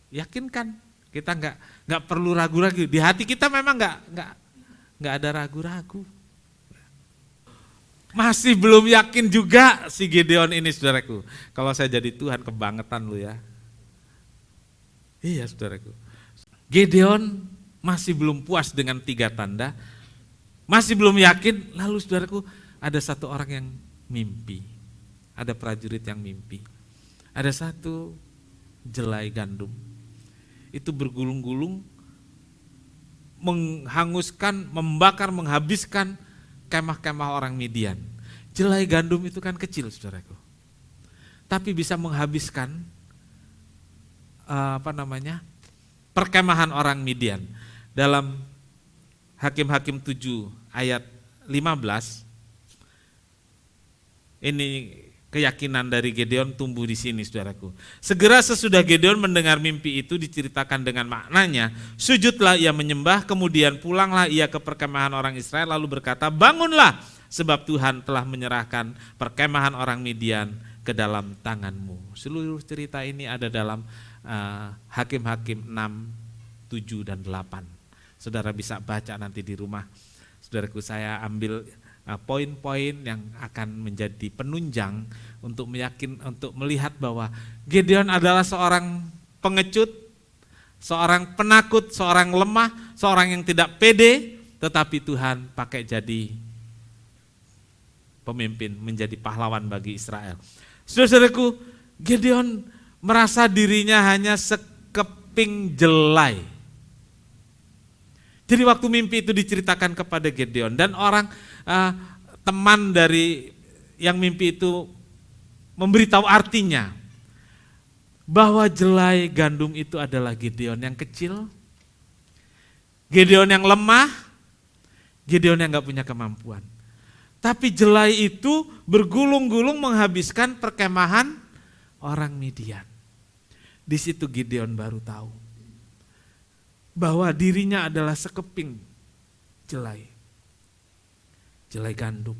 yakinkan, kita nggak perlu ragu-ragu. Di hati kita memang nggak ada ragu-ragu. Masih belum yakin juga si Gideon ini saudaraku. Kalau saya jadi Tuhan kebangetan lu ya. Iya saudaraku. Gideon masih belum puas dengan 3 tanda, masih belum yakin. Lalu saudaraku, ada satu orang yang mimpi, ada prajurit yang mimpi. Ada satu jelai gandum, itu bergulung-gulung, menghanguskan, membakar, menghabiskan kemah-kemah orang Midian. Jelai gandum itu kan kecil saudaraku, tapi bisa menghabiskan perkemahan orang Midian. Dalam Hakim-Hakim 7 ayat 15, ini keyakinan dari Gideon tumbuh di sini saudaraku. Segera sesudah Gideon mendengar mimpi itu diceritakan dengan maknanya, sujudlah ia menyembah, kemudian pulanglah ia ke perkemahan orang Israel lalu berkata, bangunlah sebab Tuhan telah menyerahkan perkemahan orang Midian ke dalam tanganmu. Seluruh cerita ini ada dalam Hakim-Hakim 6, 7 dan 8. Saudara bisa baca nanti di rumah. Saudaraku, saya ambil poin-poin yang akan menjadi penunjang untuk melihat bahwa Gideon adalah seorang pengecut, seorang penakut, seorang lemah, seorang yang tidak pede, tetapi Tuhan pakai jadi pemimpin, menjadi pahlawan bagi Israel. Saudaraku, Gideon merasa dirinya hanya sekeping jelai. Jadi waktu mimpi itu diceritakan kepada Gideon dan orang teman dari yang mimpi itu memberitahu artinya bahwa jelai gandum itu adalah Gideon yang kecil, Gideon yang lemah, Gideon yang gak punya kemampuan. Tapi jelai itu bergulung-gulung menghabiskan perkemahan orang Midian. Di situ Gideon baru tahu bahwa dirinya adalah sekeping jelai gandum.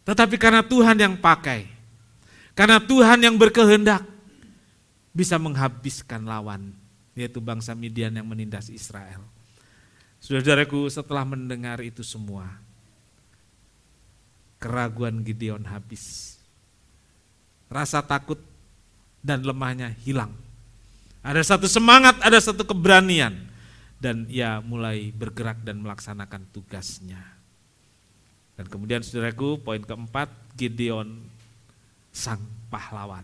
Tetapi karena Tuhan yang pakai, karena Tuhan yang berkehendak, bisa menghabiskan lawan, yaitu bangsa Midian yang menindas Israel. Saudara-saudaraku, setelah mendengar itu semua, keraguan Gideon habis. Rasa takut dan lemahnya hilang. Ada satu semangat, ada satu keberanian. Dan ia mulai bergerak dan melaksanakan tugasnya. Dan kemudian saudaraku, poin keempat, Gideon sang pahlawan.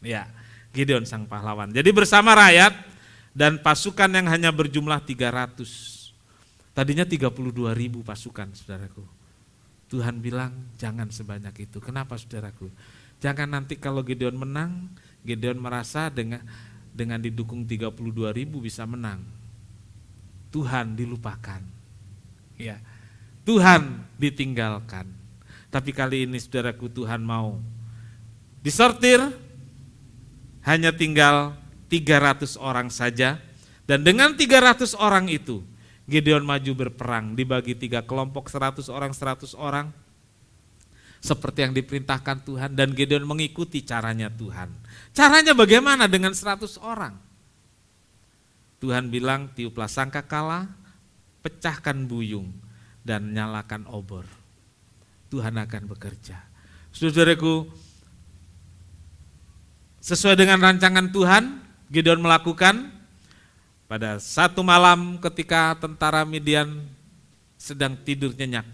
Ya, Gideon sang pahlawan. Jadi bersama rakyat dan pasukan yang hanya berjumlah 300. Tadinya 32.000 pasukan, saudaraku. Tuhan bilang jangan sebanyak itu. Kenapa, saudaraku? Jangan nanti kalau Gideon menang, Gideon merasa dengan didukung 32.000 bisa menang. Tuhan dilupakan. Ya. Tuhan ditinggalkan. Tapi kali ini saudaraku, Tuhan mau disortir, hanya tinggal 300 orang saja. Dan dengan 300 orang itu, Gideon maju berperang, dibagi 3 kelompok, 100 orang, 100 orang. Seperti yang diperintahkan Tuhan, dan Gideon mengikuti caranya Tuhan. Caranya bagaimana dengan 100 orang? Tuhan bilang, tiuplah sangkakala, pecahkan buyung, dan nyalakan obor. Tuhan akan bekerja. Saudaraku, sesuai dengan rancangan Tuhan, Gideon melakukan. Pada satu malam ketika tentara Midian sedang tidur nyenyak,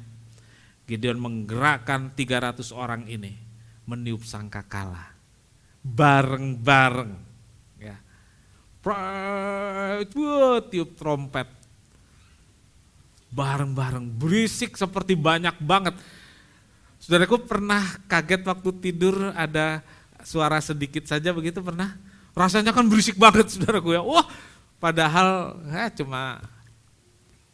Gideon menggerakkan 300 orang ini meniup sangkakala bareng-bareng, ya. Tiup trompet bareng-bareng, berisik seperti banyak banget. Saudaraku, pernah kaget waktu tidur ada suara sedikit saja begitu, pernah? Rasanya kan berisik banget, saudaraku, ya. Wah, padahal cuma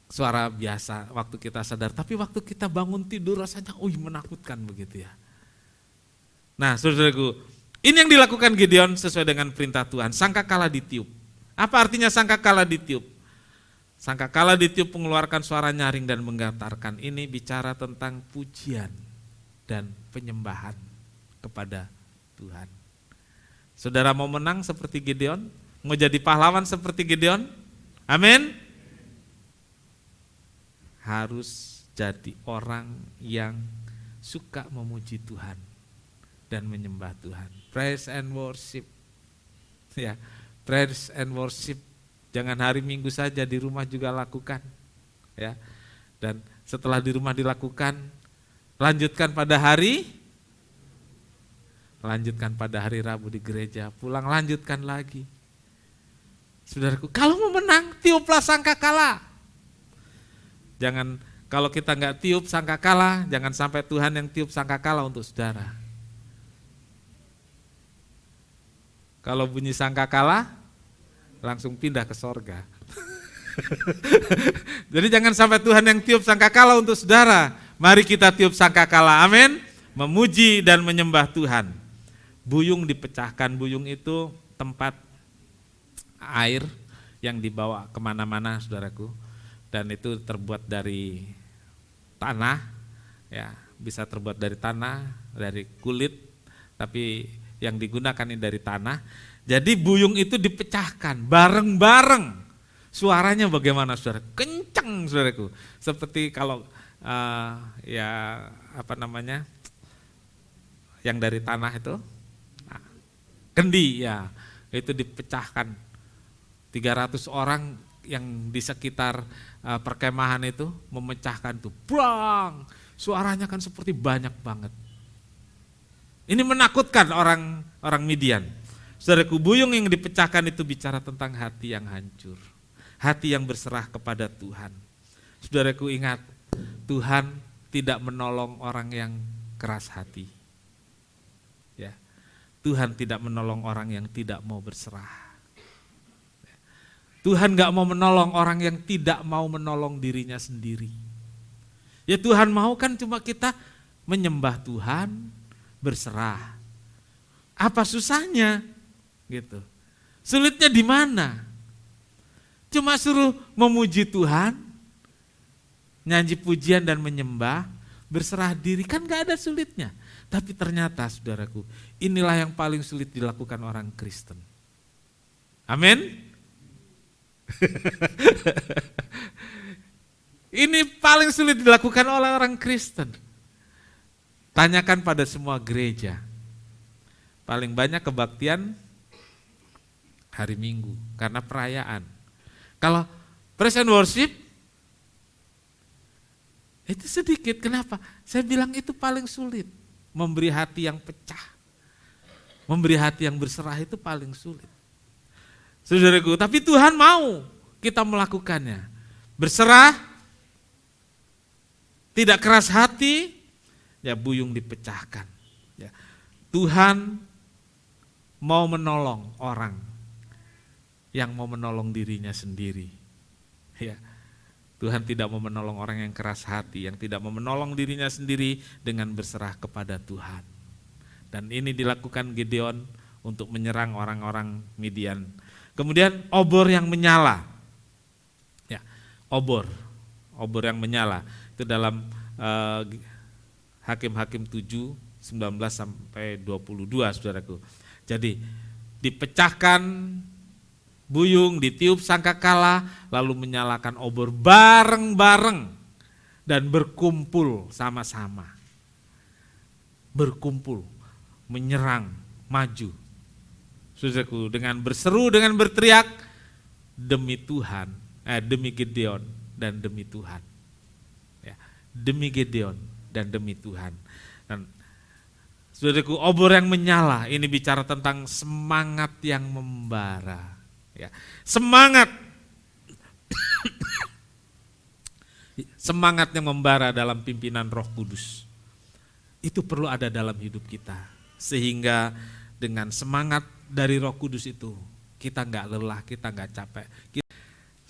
suara biasa waktu kita sadar, tapi waktu kita bangun tidur rasanya menakutkan begitu, ya. Nah, saudaraku, ini yang dilakukan Gideon sesuai dengan perintah Tuhan. Sangkakala ditiup. Apa artinya sangkakala ditiup? Sangkakala ditiup mengeluarkan suara nyaring dan menggetarkan. Ini bicara tentang pujian dan penyembahan kepada Tuhan. Saudara mau menang seperti Gideon? Mau jadi pahlawan seperti Gideon? Amin. Harus jadi orang yang suka memuji Tuhan dan menyembah Tuhan. Praise and worship. Ya, praise and worship. Jangan hari Minggu saja, di rumah juga lakukan. Ya. Dan setelah di rumah dilakukan, lanjutkan pada hari Rabu di gereja, pulang lanjutkan lagi. Saudaraku, kalau mau menang, tiuplah sangkakala. Jangan, kalau kita nggak tiup sangkakala, jangan sampai Tuhan yang tiup sangkakala untuk saudara. Kalau bunyi sangkakala, langsung pindah ke sorga. Jadi jangan sampai Tuhan yang tiup sangkakala untuk saudara. Mari kita tiup sangkakala, amin. Memuji dan menyembah Tuhan. Buyung dipecahkan, buyung itu tempat air yang dibawa kemana-mana, saudaraku. Dan itu terbuat dari tanah, ya, bisa terbuat dari tanah, dari kulit, tapi yang digunakan ini dari tanah. Jadi buyung itu dipecahkan bareng-bareng. Suaranya bagaimana, saudara? Kencang, saudaraku. Seperti kalau yang dari tanah itu, kendi, ya, itu dipecahkan. 300 orang yang di sekitar perkemahan itu memecahkan tuh, brang, suaranya kan seperti banyak banget. Ini menakutkan orang Midian. Saudaraku, buyung yang dipecahkan itu bicara tentang hati yang hancur, hati yang berserah kepada Tuhan. Saudaraku, ingat, Tuhan tidak menolong orang yang keras hati. Ya, Tuhan tidak menolong orang yang tidak mau berserah. Tuhan gak mau menolong orang yang tidak mau menolong dirinya sendiri. Ya, Tuhan mau kan cuma kita menyembah Tuhan, berserah. Apa susahnya? Gitu. Sulitnya di mana? Cuma suruh memuji Tuhan, nyanyi pujian dan menyembah, berserah diri, kan gak ada sulitnya. Tapi ternyata saudaraku, inilah yang paling sulit dilakukan orang Kristen. Amin. Ini paling sulit dilakukan oleh orang Kristen. Tanyakan pada semua gereja. Paling banyak kebaktian hari Minggu karena perayaan. Kalau praise and worship itu sedikit. Kenapa? Saya bilang itu paling sulit. Memberi hati yang pecah. Memberi hati yang berserah itu paling sulit. Saudaraku, tapi Tuhan mau kita melakukannya. Berserah, tidak keras hati, ya buyung dipecahkan. Ya. Tuhan mau menolong orang yang mau menolong dirinya sendiri. Ya. Tuhan tidak mau menolong orang yang keras hati, yang tidak mau menolong dirinya sendiri dengan berserah kepada Tuhan. Dan ini dilakukan Gideon untuk menyerang orang-orang Midian. Kemudian obor yang menyala. Ya, obor yang menyala. Itu dalam Hakim-Hakim 7, 19 sampai 22 saudaraku. Jadi dipecahkan buyung, ditiup sangkakala, lalu menyalakan obor bareng-bareng dan berkumpul sama-sama. Berkumpul, menyerang, maju. Saudaraku, dengan berseru, dengan berteriak, demi Tuhan, demi Gideon dan demi Tuhan. Ya, demi Gideon dan demi Tuhan. Dan saudaraku, obor yang menyala ini bicara tentang semangat yang membara. Ya, semangat semangat yang membara dalam pimpinan Roh Kudus. Itu perlu ada dalam hidup kita. Sehingga dengan semangat dari Roh Kudus itu kita enggak lelah, kita enggak capek.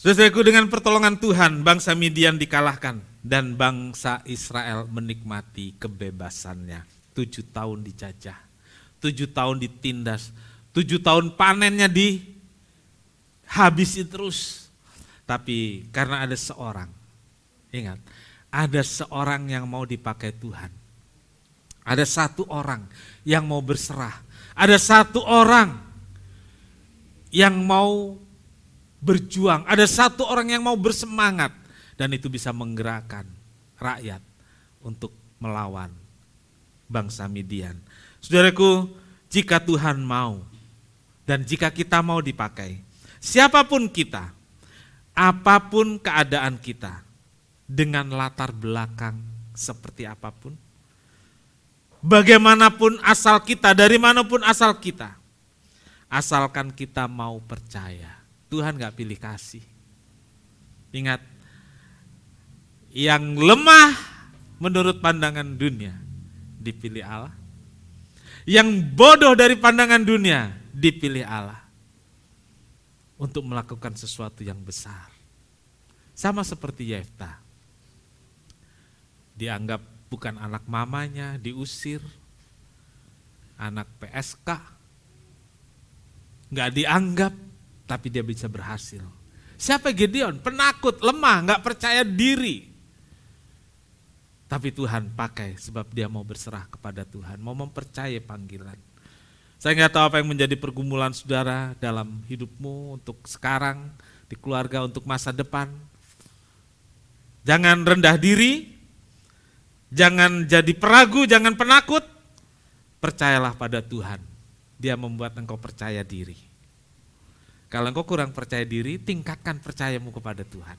Saudaraku, dengan pertolongan Tuhan bangsa Midian dikalahkan dan bangsa Israel menikmati kebebasannya. 7 tahun dijajah, 7 tahun ditindas, 7 tahun panennya dihabisi terus. Tapi karena ada seorang, ingat, ada seorang yang mau dipakai Tuhan. Ada satu orang yang mau berserah. Ada satu orang yang mau berjuang. Ada satu orang yang mau bersemangat. Dan itu bisa menggerakkan rakyat untuk melawan bangsa Midian. Saudaraku, jika Tuhan mau dan jika kita mau dipakai, siapapun kita, apapun keadaan kita, dengan latar belakang seperti apapun, bagaimanapun asal kita, dari manapun asal kita, asalkan kita mau percaya. Tuhan gak pilih kasih. Ingat, yang lemah menurut pandangan dunia dipilih Allah. Yang bodoh dari pandangan dunia dipilih Allah. Untuk melakukan sesuatu yang besar. Sama seperti Yefta. Dianggap bukan anak mamanya, diusir. Anak PSK. Gak dianggap, tapi dia bisa berhasil. Siapa Gideon? Penakut, lemah, gak percaya diri. Tapi Tuhan pakai sebab dia mau berserah kepada Tuhan, mau mempercayai panggilan. Saya gak tahu apa yang menjadi pergumulan saudara dalam hidupmu untuk sekarang, di keluarga, untuk masa depan. Jangan rendah diri, jangan jadi peragu, jangan penakut. Percayalah pada Tuhan, Dia membuat engkau percaya diri. Kalau engkau kurang percaya diri, tingkatkan percayamu kepada Tuhan.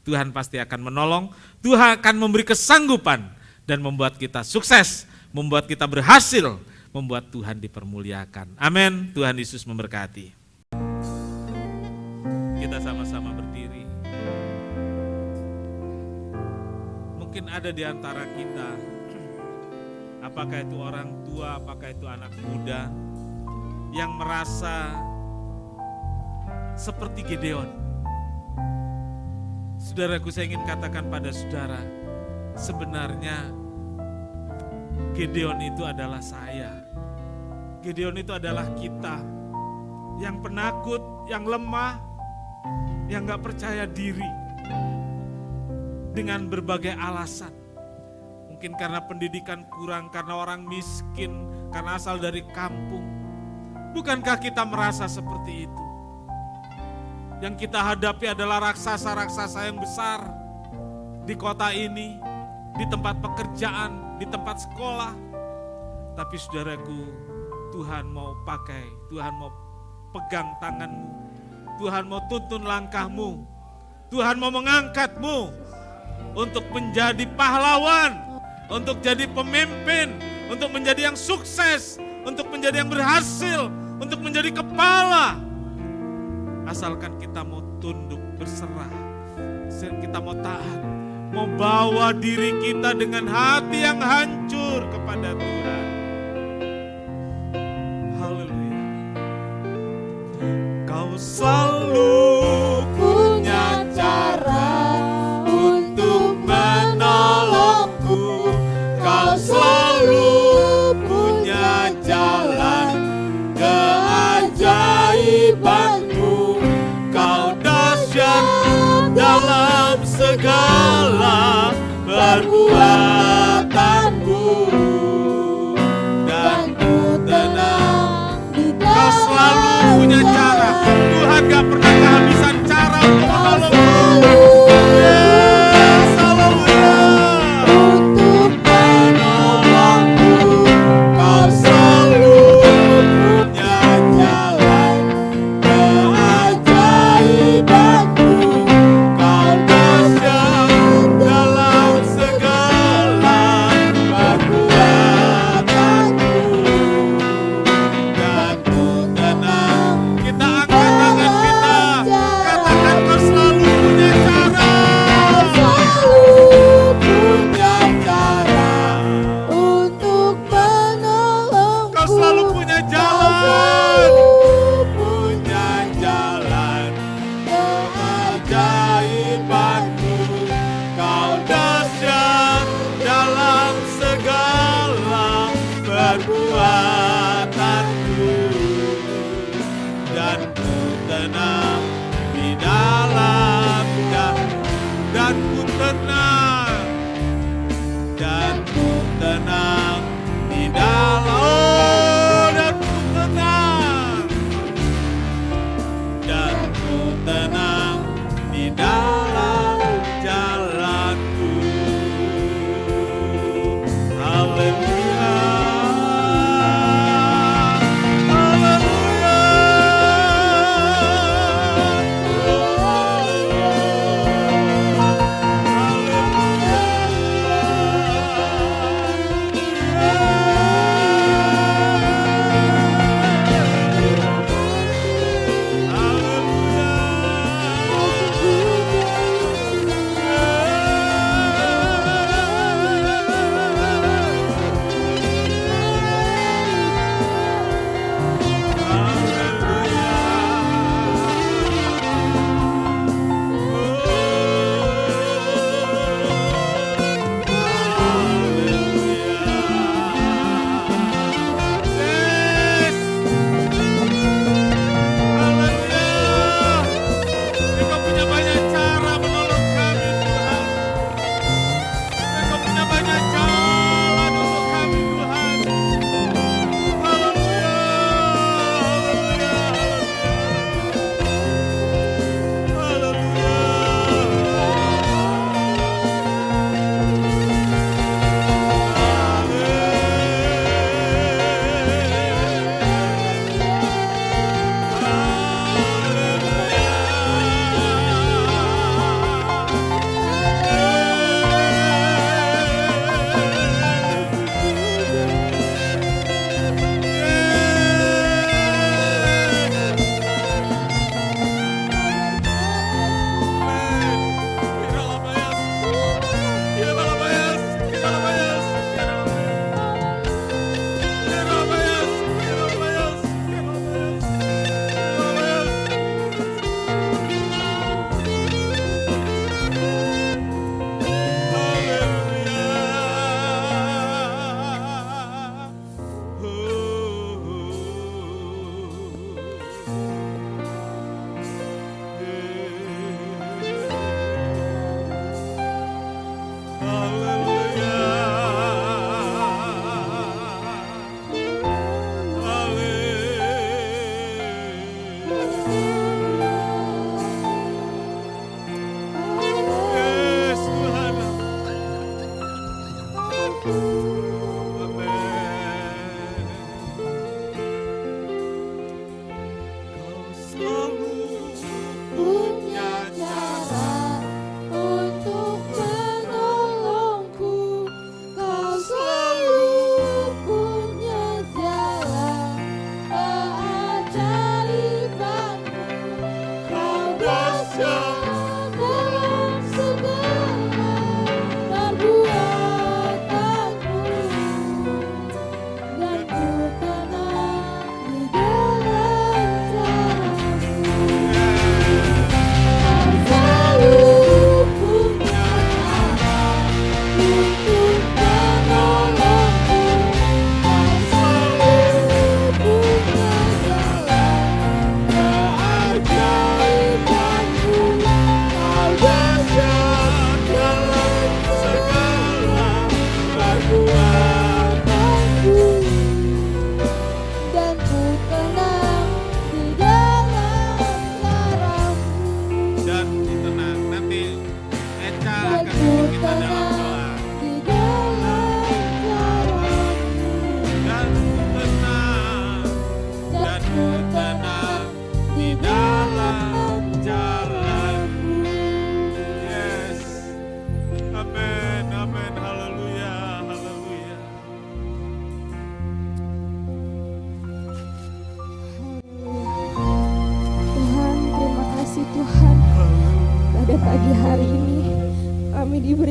Tuhan pasti akan menolong, Tuhan akan memberi kesanggupan dan membuat kita sukses, membuat kita berhasil, membuat Tuhan dipermuliakan. Amin. Tuhan Yesus memberkati. Kita sama-sama berdiri. Mungkin ada di antara kita, apakah itu orang tua, apakah itu anak muda, yang merasa seperti Gideon. Saudaraku, saya ingin katakan pada saudara, sebenarnya Gideon itu adalah saya. Gideon itu adalah kita. yang penakut, yang lemah, yang gak percaya diri dengan berbagai alasan. Mungkin karena pendidikan kurang, karena orang miskin, karena asal dari kampung. Bukankah kita merasa seperti itu? Yang kita hadapi adalah raksasa-raksasa yang besar di kota ini, di tempat pekerjaan, di tempat sekolah. Tapi saudaraku, Tuhan mau pakai, Tuhan mau pegang tanganmu, Tuhan mau tuntun langkahmu, Tuhan mau mengangkatmu untuk menjadi pahlawan, untuk jadi pemimpin, untuk menjadi yang sukses, untuk menjadi yang berhasil, untuk menjadi kepala. Asalkan kita mau tunduk, berserah, kita mau taat, mau bawa diri kita dengan hati yang hancur kepada Tuhan. Haleluya. Kau selalu punya cara untuk menolongku. Kau selalu punya jalan keajaibanmu. Kau dahsyat dalam segala perbuatanmu, dan ku tenang di dalam. Kau selalu punya cara. Tuhan gak pernah kehabisan cara untuk menolongmu. Yes, haleluya. Untuk menolongku, kau selalu punya jalan keajaibanmu. Kau dahsyat dalam segala perbuatanmu, dan ku tenang. Kita angkat tangan kita, katakan kau selalu punya cara. Kau selalu punya jalan. Punya jalan keajaibanmu. Kau dahsyat dalam segala perbuatanmu, dan ku tenang di dalamnya, dan ku tenang, dan ku tenang di dalam, dan ku tenang, dan ku tenang di dalam jalanku. Haleluya. Haleluya.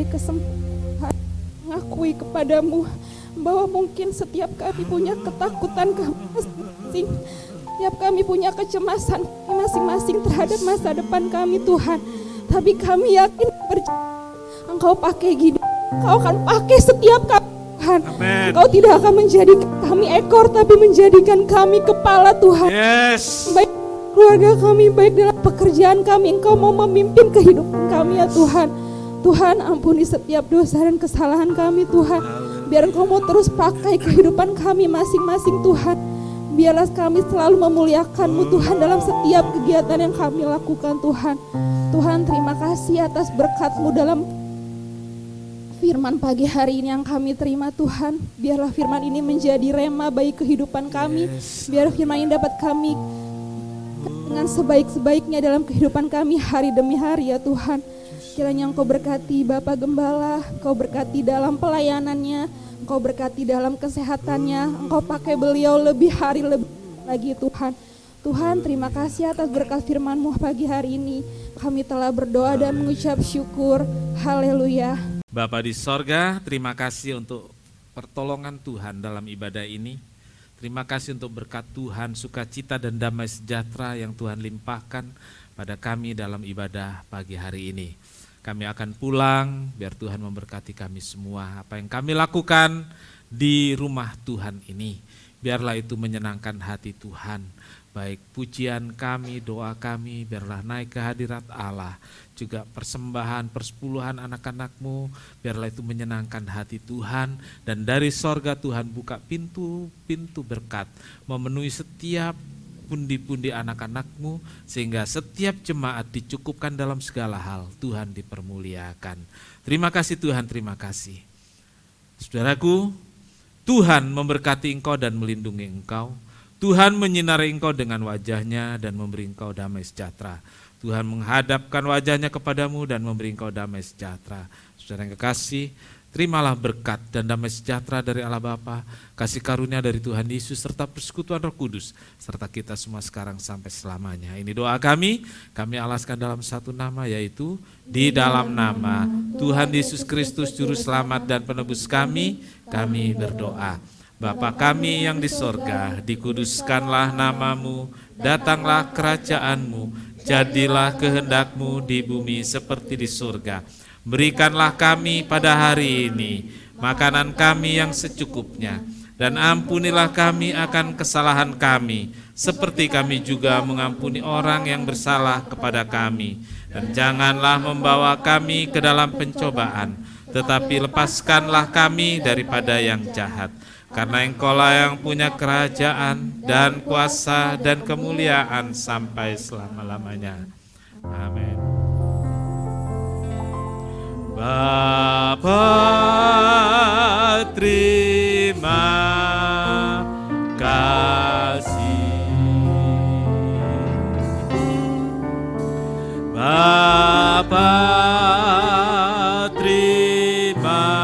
diberi kesempatan mengakui kepadamu bahwa mungkin setiap kami punya ketakutan kami masing-masing, setiap kami punya kecemasan masing-masing terhadap masa depan kami Tuhan. Tapi kami yakin Engkau pakai gini, Engkau akan pakai setiap kami Tuhan. Amen. Engkau tidak akan menjadikan kami ekor, tapi menjadikan kami kepala Tuhan. Yes. Baik keluarga kami, baik dalam pekerjaan kami, Engkau mau memimpin kehidupan kami ya Tuhan. Tuhan, ampuni setiap dosa dan kesalahan kami Tuhan. Biar Engkau mau terus pakai kehidupan kami masing-masing Tuhan. Biarlah kami selalu memuliakan-Mu Tuhan dalam setiap kegiatan yang kami lakukan Tuhan. Tuhan, terima kasih atas berkat-Mu dalam firman pagi hari ini yang kami terima Tuhan. Biarlah firman ini menjadi rema bagi kehidupan kami. Biar firman ini dapat kami dengan sebaik-sebaiknya dalam kehidupan kami hari demi hari ya Tuhan. Kiranya Engkau berkati Bapak Gembala, Engkau berkati dalam pelayanannya, Engkau berkati dalam kesehatannya, Engkau pakai beliau lebih hari lebih lagi Tuhan. Tuhan, terima kasih atas berkat firman-Mu pagi hari ini. Kami telah berdoa dan mengucap syukur. Haleluya. Bapa di sorga, terima kasih untuk pertolongan Tuhan dalam ibadah ini. Terima kasih untuk berkat Tuhan, sukacita dan damai sejahtera yang Tuhan limpahkan pada kami dalam ibadah pagi hari ini. Kami akan pulang, biar Tuhan memberkati kami semua. Apa yang kami lakukan di rumah Tuhan ini, biarlah itu menyenangkan hati Tuhan. Baik pujian kami, doa kami, biarlah naik ke hadirat Allah. Juga persembahan, persepuluhan anak-anak-Mu, biarlah itu menyenangkan hati Tuhan. Dan dari sorga Tuhan buka pintu-pintu berkat, memenuhi setiap pundi-pundi anak-anak-Mu, sehingga setiap jemaat dicukupkan dalam segala hal. Tuhan dipermuliakan. Terima kasih Tuhan, terima kasih. Saudaraku, Tuhan memberkati engkau dan melindungi engkau. Tuhan menyinari engkau dengan wajahnya dan memberi engkau damai sejahtera. Tuhan menghadapkan wajahnya kepadamu dan memberi engkau damai sejahtera. Saudara yang kekasih, terimalah berkat dan damai sejahtera dari Allah Bapa, kasih karunia dari Tuhan Yesus serta persekutuan Roh Kudus serta kita semua sekarang sampai selamanya. Ini doa kami alaskan dalam satu nama, yaitu di dalam nama Tuhan Yesus Kristus Juru Selamat dan Penebus kami berdoa. Bapa kami yang di sorga, dikuduskanlah namamu, datanglah kerajaan-Mu, jadilah kehendak-Mu di bumi seperti di surga. Berikanlah kami pada hari ini makanan kami yang secukupnya, dan ampunilah kami akan kesalahan kami, seperti kami juga mengampuni orang yang bersalah kepada kami. Dan janganlah membawa kami ke dalam pencobaan, tetapi lepaskanlah kami daripada yang jahat. Karena Engkaulah yang punya kerajaan dan kuasa dan kemuliaan sampai selama-lamanya. Amin. Bapa, terima kasih. Bapa, terima